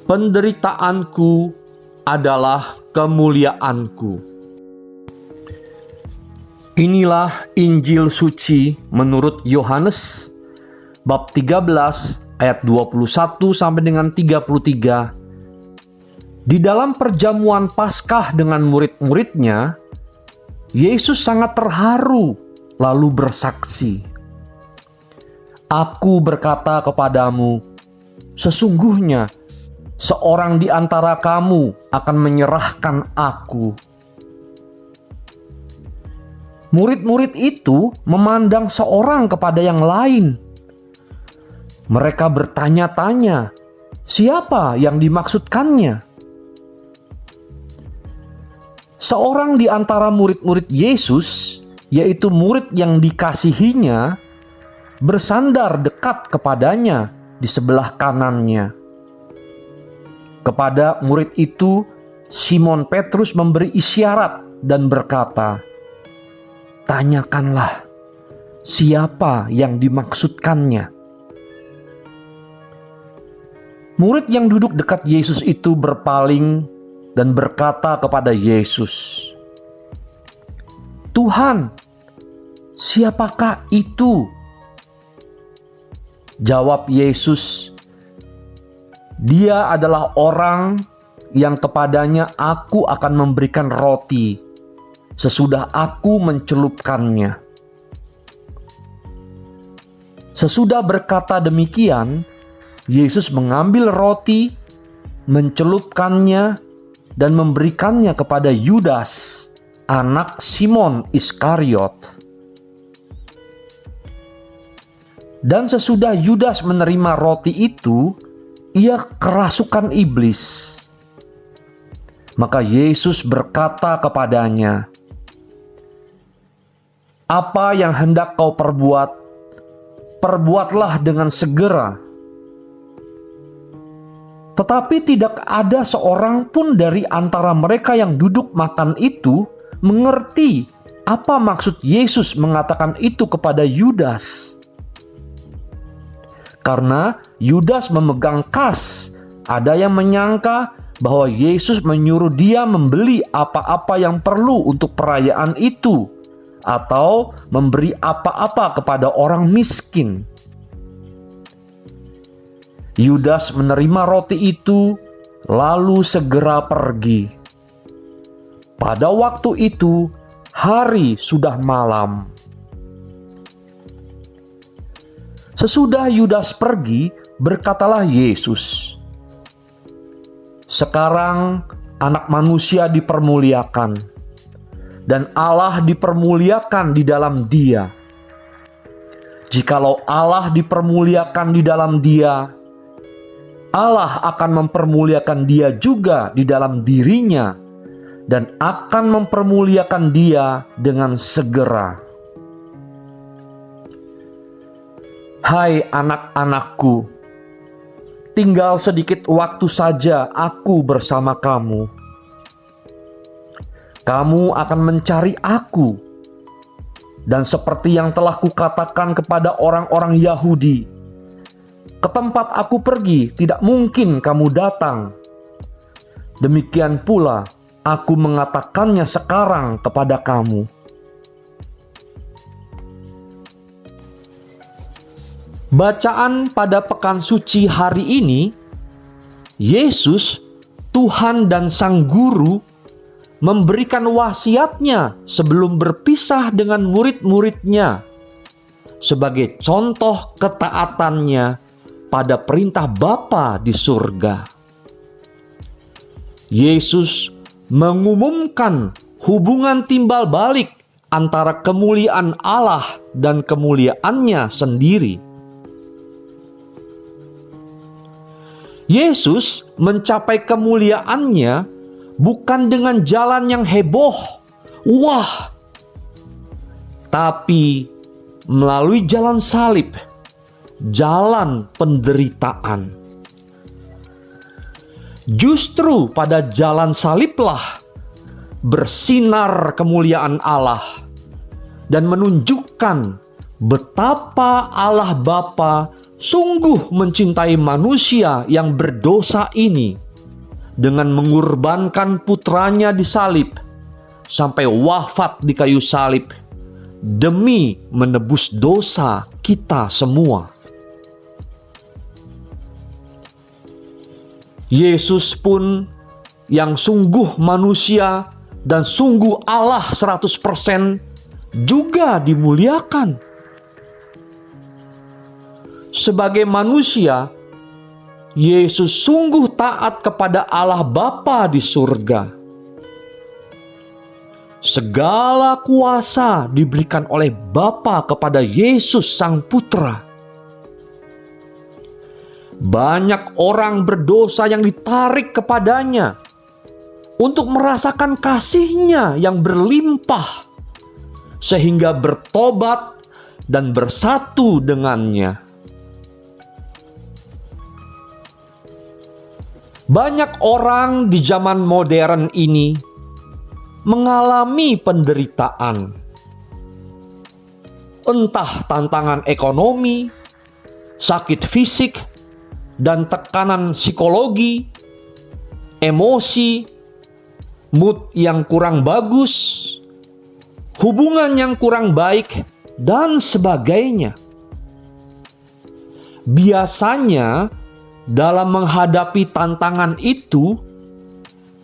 penderitaanku adalah kemuliaanku. Inilah Injil suci menurut Yohanes bab 13 ayat 21 sampai dengan 33. Di dalam perjamuan Paskah dengan murid-muridnya, Yesus sangat terharu lalu bersaksi, "Aku berkata kepadamu, sesungguhnya seorang di antara kamu akan menyerahkan aku." Murid-murid itu memandang seorang kepada yang lain. Mereka bertanya-tanya, siapa yang dimaksudkannya? Seorang di antara murid-murid Yesus, yaitu murid yang dikasihinya, bersandar dekat kepadanya di sebelah kanannya. Kepada murid itu, Simon Petrus memberi isyarat dan berkata, "Tanyakanlah, siapa yang dimaksudkannya?" Murid yang duduk dekat Yesus itu berpaling dan berkata kepada Yesus, "Tuhan, siapakah itu?" Jawab Yesus, "Dia adalah orang yang kepadanya aku akan memberikan roti sesudah aku mencelupkannya." Sesudah berkata demikian, Yesus mengambil roti, mencelupkannya, dan memberikannya kepada Yudas, anak Simon Iskariot. Dan sesudah Yudas menerima roti itu, ia kerasukan iblis. Maka Yesus berkata kepadanya, "Apa yang hendak kau perbuat, perbuatlah dengan segera." Tetapi tidak ada seorang pun dari antara mereka yang duduk makan itu mengerti apa maksud Yesus mengatakan itu kepada Yudas. Karena Yudas memegang kas, ada yang menyangka bahwa Yesus menyuruh dia membeli apa-apa yang perlu untuk perayaan itu, atau memberi apa-apa kepada orang miskin. Yudas menerima roti itu, lalu segera pergi. Pada waktu itu, hari sudah malam. Sesudah Yudas pergi, berkatalah Yesus, "Sekarang Anak Manusia dipermuliakan, dan Allah dipermuliakan di dalam Dia. Jikalau Allah dipermuliakan di dalam Dia, Allah akan mempermuliakan Dia juga di dalam dirinya, dan akan mempermuliakan Dia dengan segera. Hai anak-anakku, tinggal sedikit waktu saja aku bersama kamu. Kamu akan mencari aku, dan seperti yang telah kukatakan kepada orang-orang Yahudi, ke tempat aku pergi tidak mungkin kamu datang. Demikian pula aku mengatakannya sekarang kepada kamu." Bacaan pada Pekan Suci hari ini, Yesus, Tuhan dan Sang Guru, memberikan wasiatnya sebelum berpisah dengan murid-muridnya sebagai contoh ketaatannya pada perintah Bapa di surga. Yesus mengumumkan hubungan timbal balik antara kemuliaan Allah dan kemuliaannya sendiri. Yesus mencapai kemuliaannya bukan dengan jalan yang heboh, wah, tapi melalui jalan salib, jalan penderitaan. Justru pada jalan saliblah bersinar kemuliaan Allah dan menunjukkan betapa Allah Bapa sungguh mencintai manusia yang berdosa ini dengan mengorbankan putranya di salib sampai wafat di kayu salib demi menebus dosa kita semua. Yesus pun yang sungguh manusia dan sungguh Allah 100% juga dimuliakan. Sebagai manusia, Yesus sungguh taat kepada Allah Bapa di surga. Segala kuasa diberikan oleh Bapa kepada Yesus Sang Putra. Banyak orang berdosa yang ditarik kepadanya untuk merasakan kasih-Nya yang berlimpah, sehingga bertobat dan bersatu dengannya. Banyak orang di zaman modern ini mengalami penderitaan, entah tantangan ekonomi, sakit fisik, dan tekanan psikologi, emosi, mood yang kurang bagus, hubungan yang kurang baik, dan sebagainya. Biasanya dalam menghadapi tantangan itu,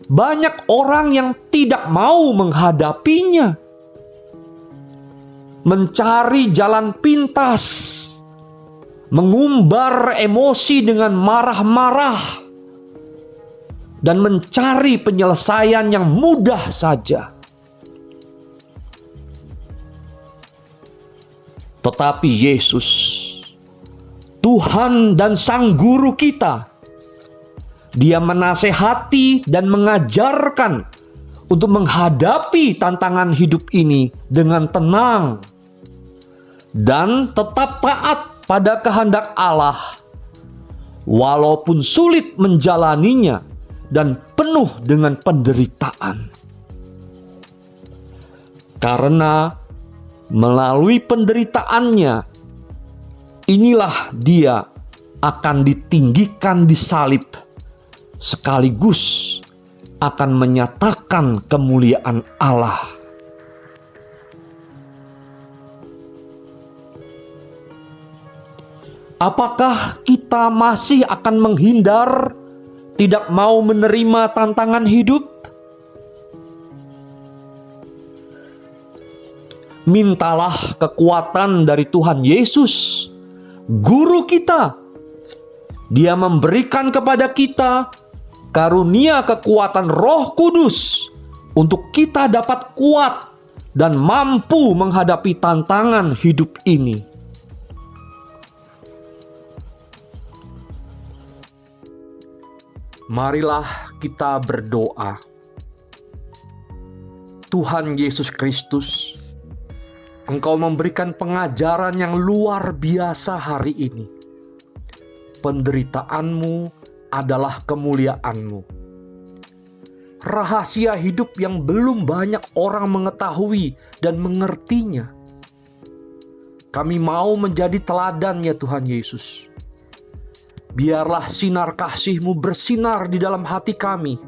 banyak orang yang tidak mau menghadapinya, mencari jalan pintas, mengumbar emosi dengan marah-marah, dan mencari penyelesaian yang mudah saja. Tetapi Yesus, Tuhan dan Sang Guru kita, Dia menasehati dan mengajarkan untuk menghadapi tantangan hidup ini dengan tenang dan tetap taat pada kehendak Allah, walaupun sulit menjalaninya dan penuh dengan penderitaan. Karena melalui penderitaannya, inilah Dia akan ditinggikan di salib, sekaligus akan menyatakan kemuliaan Allah. Apakah kita masih akan menghindar, tidak mau menerima tantangan hidup? Mintalah kekuatan dari Tuhan Yesus, Guru kita. Dia memberikan kepada kita karunia kekuatan Roh Kudus untuk kita dapat kuat dan mampu menghadapi tantangan hidup ini. Marilah kita berdoa. Tuhan Yesus Kristus, Engkau memberikan pengajaran yang luar biasa hari ini. Penderitaanmu adalah kemuliaanmu. Rahasia hidup yang belum banyak orang mengetahui dan mengertinya. Kami mau menjadi teladan ya Tuhan Yesus. Biarlah sinar kasih-Mu bersinar di dalam hati kami,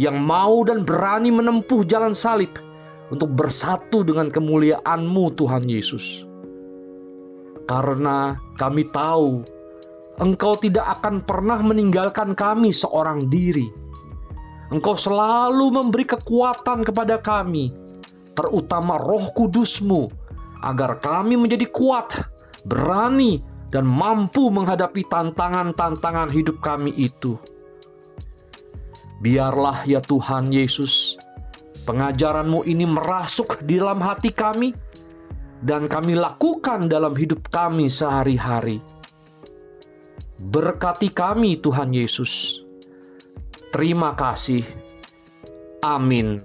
yang mau dan berani menempuh jalan salib untuk bersatu dengan kemuliaan-Mu Tuhan Yesus. Karena kami tahu Engkau tidak akan pernah meninggalkan kami seorang diri. Engkau selalu memberi kekuatan kepada kami, terutama Roh Kudus-Mu, agar kami menjadi kuat, berani, dan mampu menghadapi tantangan-tantangan hidup kami itu. Biarlah ya Tuhan Yesus, pengajaran-Mu ini merasuk di dalam hati kami, dan kami lakukan dalam hidup kami sehari-hari. Berkati kami Tuhan Yesus. Terima kasih. Amin.